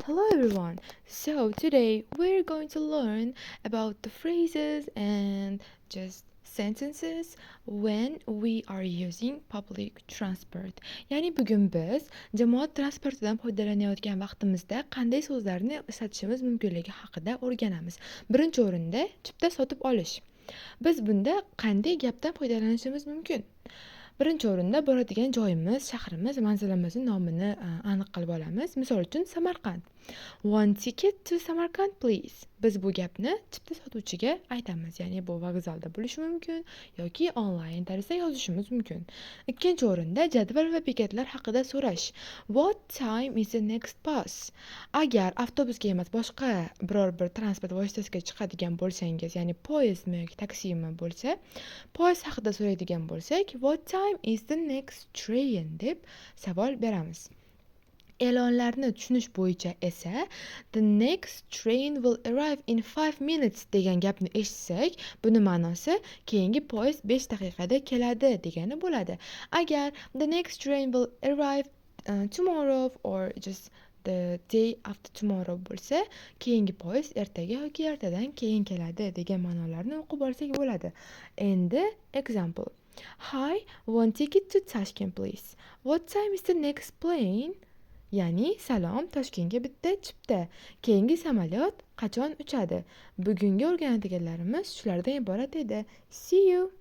Hello everyone. So today we're going to learn about the phrases and just sentences when we are using public transport. Ya'ni bugun biz jamoat transportidan foydalanayotgan vaqtimizda qanday so'zlarni ishlatishimiz mumkinligi haqida o'rganamiz. Birinchi o'rinda chipta sotib olish. Biz bunda qanday gapdan foydalanishimiz mumkin? Birinchi o'rinda boradigan joyimiz, shahrimiz, manzilimizni nomini aniq qilib olamiz. Misol uchun Samarqand. One ticket to Samarkand please. Biz bu gapni chipta sotuvchiga aytamiz. Ya'ni bu vokzalda bo'lishi mumkin yoki onlayn tarzda yozishimiz mumkin. Ikkinchi o'rinda jadval va bekatlar haqida so'rash. What time is the next bus? Agar avtobusga emas, boshqa biror bir transport vositasiga chiqadigan bo'lsangiz, ya'ni poyezdmi yoki taksimi bo'lsa, poyezd haqida so'raydigan bo'lsak, what time is the next train deb savol beramiz. E'lonlarni tushunish bo'yicha esa the next train will arrive in 5 minutes degan gapni eshitsak, buni ma'nosi keyingi poyezd 5 daqiqada keladi degani bo'ladi. Agar the next train will arrive tomorrow or just the day after tomorrow bo'lsa, keyingi poyezd ertaga yoki ertadan keyin keladi degan ma'nolarni o'qib olsak bo'ladi. Endi example. Hi, one ticket to Tashkent please. What time is the next plane? Ya'ni salom, Toshkentga bitta chipta. Keyingi samolyot qachon uchadi? Bugungi o'rganadiganlarimiz shulardan iborat edi. See you.